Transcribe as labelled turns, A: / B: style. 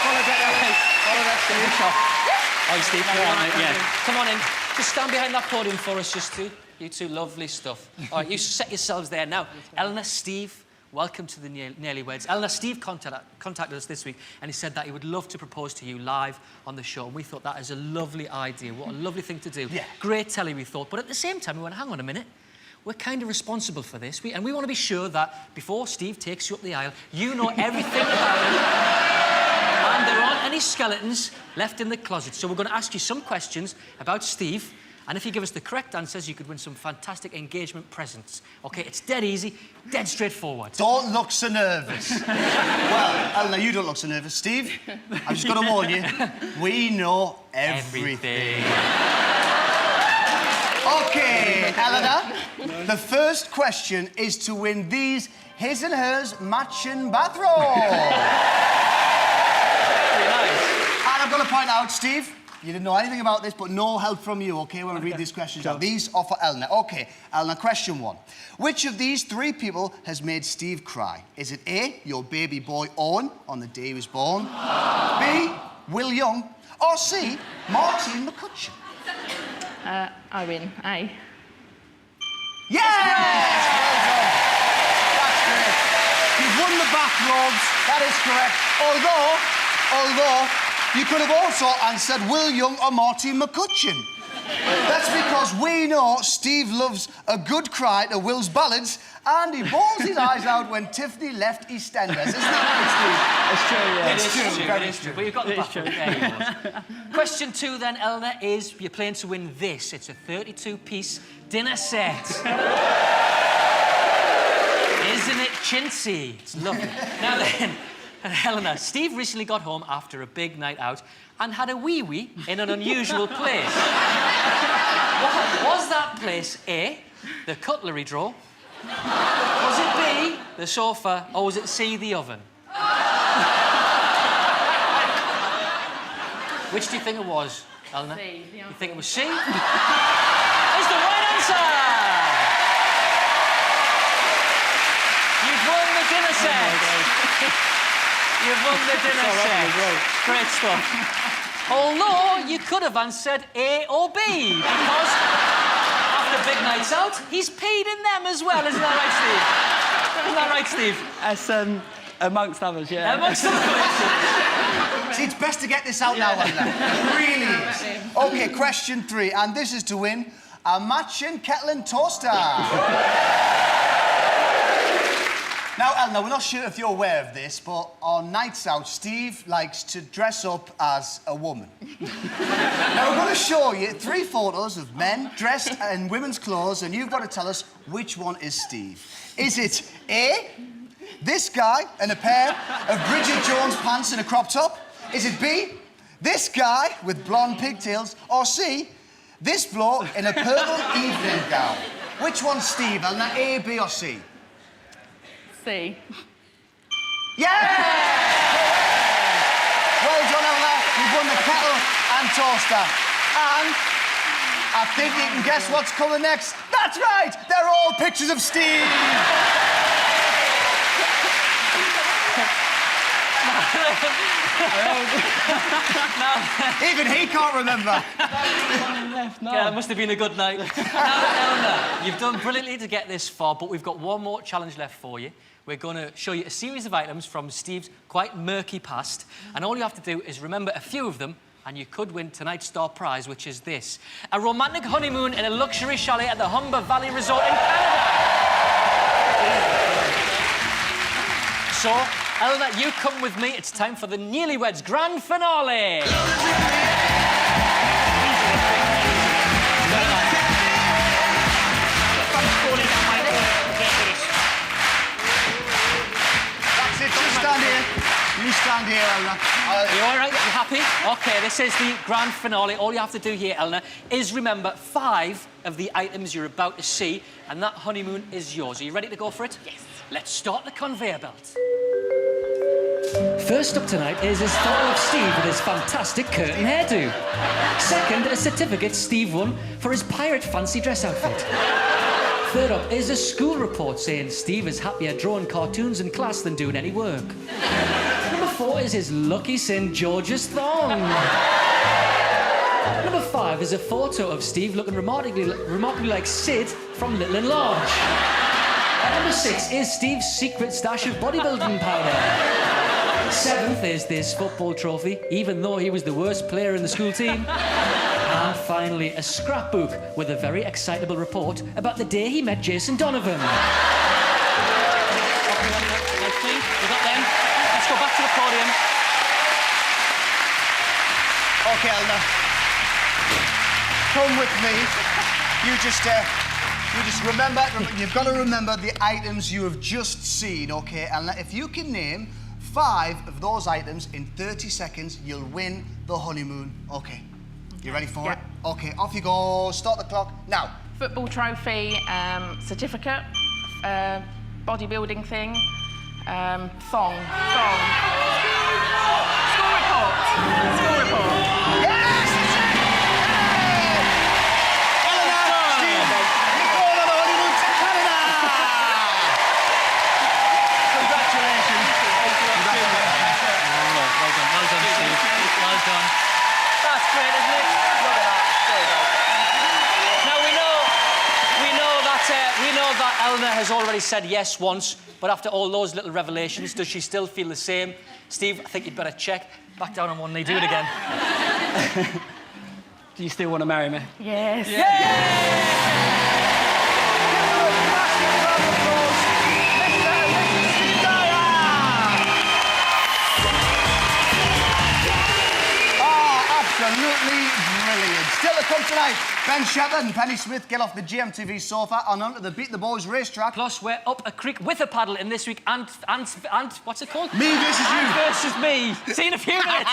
A: Follow that, Steve.
B: Oh, Steve, come on, mate. Yeah. Come on in. Just stand behind that podium for us, just two. You two, lovely stuff. All right, you set yourselves there. Now, Eleanor, Steve, welcome to the Nearly Weds. Eleanor, Steve contacted us this week and he said that he would love to propose to you live on the show. And we thought that is a lovely idea. What a lovely thing to do. Yeah. Great telly, we thought. But at the same time, we went, hang on a minute. We're kind of responsible for this. And we want to be sure that before Steve takes you up the aisle, you know everything about him. And there aren't any skeletons left in the closet. So we're going to ask you some questions about Steve. And if you give us the correct answers, you could win some fantastic engagement presents. OK, it's dead easy, dead straightforward.
A: Don't look so nervous. Well, Eleanor, you don't look so nervous. Steve, I've just got to warn you, we know everything. OK, Eleanor, the first question is to win these his and hers matching bathrobes.
B: Very nice.
A: And I've got to point out, Steve, you didn't know anything about this, but no help from you, OK, when I read these questions out. These are for Eleanor. OK, Eleanor, question 1. Which of these 3 people has made Steve cry? Is it A, your baby boy Owen on the day he was born? B, Will Young? Or C, Martine McCutcheon?
C: Owen, A.
A: Yes! Well done. That's great. You've won the bathrobes. That is correct. Although, you could have also answered Will Young or Martine McCutcheon. That's because we know Steve loves a good cry to Will's ballads and he bawls his eyes out when Tiffany left EastEnders. Isn't that right, Steve?
B: It's true.
A: It's true. Very true.
B: Well, you've got the bathroom. There you go. Question 2 then, Eleanor, is you're playing to win this. It's a 32-piece dinner set. Isn't it chintzy? It's lovely. Now then, Eleanor, Steve recently got home after a big night out and had a wee-wee in an unusual place. Was that place A, the cutlery drawer? Was it B, the sofa? Or was it C, the oven? Which do you think it was, Eleanor?
C: C, the oven.
B: You think it was C? It's the right answer! You've won the dinner set! You've won the dinner set. Great stuff. Although you could have answered A or B, because after big nights out, he's paid in them as well. Isn't that right, Steve? Isn't that right, Steve?
D: As amongst others, yeah.
B: Amongst others.
A: See, it's best to get this out now, Eleanor. It really is. OK, question 3, and this is to win a matching kettle and toaster. Now, Eleanor, we're not sure if you're aware of this, but on nights out, Steve likes to dress up as a woman. Now, we're going to show you 3 photos of men dressed in women's clothes, and you've got to tell us which one is Steve. Is it A, this guy in a pair of Bridget Jones pants and a crop top? Is it B, this guy with blonde pigtails? Or C, this bloke in a purple evening gown? Which one's Steve, Eleanor? A, B or C?
C: C.
A: Yeah! Well done, Eleanor. You've won the kettle and toaster. And I think you can guess what's coming next. That's right! They're all pictures of Steve! Even he can't remember.
B: Yeah, it must have been a good night. Now, Eleanor, you've done brilliantly to get this far, but we've got one more challenge left for you. We're going to show you a series of items from Steve's quite murky past, and all you have to do is remember a few of them, and you could win tonight's star prize, which is this: a romantic honeymoon in a luxury chalet at the Humber Valley Resort in Canada. So, Eleanor, you come with me. It's time for the Nearly Weds grand finale.
A: That's it, just stand here. You stand here, Eleanor.
B: You all right? You happy? OK, this is the grand finale. All you have to do here, Eleanor, is remember 5 of the items you're about to see, and that honeymoon is yours. Are you ready to go for it? Yes. Let's start the conveyor belt. First up tonight is his photo of Steve with his fantastic curtain hairdo. Second, a certificate Steve won for his pirate fancy dress outfit. Third up is a school report saying Steve is happier drawing cartoons in class than doing any work. Number 4 is his lucky St. George's thong. Number 5 is a photo of Steve looking remarkably like Sid from Little and Large. Number 6 is Steve's secret stash of bodybuilding powder. 7th is this football trophy, even though he was the worst player in the school team. And finally, a scrapbook with a very excitable report about the day he met Jason Donovan. We got them. Let's go back to the podium.
A: OK, Eleanor. Come with me. You just remember, you've got to remember the items you have just seen, OK? And if you can name 5 of those items in 30 seconds, you'll win the honeymoon. OK. You ready for it? OK, off you go. Start the clock now.
C: Football trophy, certificate, bodybuilding thing, thong. School report.
A: Yes! That's it! Hey! Eleanor, Steve, you're going on a honeymoon to Canada! Congratulations.
B: Well done, Steve. Well done. That's great, isn't it? Look at that. Now we know that Eleanor has already said yes once, but after all those little revelations, does she still feel the same? Steve, I think you'd better check. Back down on one knee, do it again.
D: Do you still want to marry me?
C: Yes.
A: Absolutely brilliant. Still to come tonight, Ben Shepherd and Penny Smith get off the GMTV sofa and onto the Beat the Boys racetrack.
B: Plus, we're up a creek with a paddle in this week, and what's it called?
A: Me versus you.
B: Ant versus me. See you in a few minutes.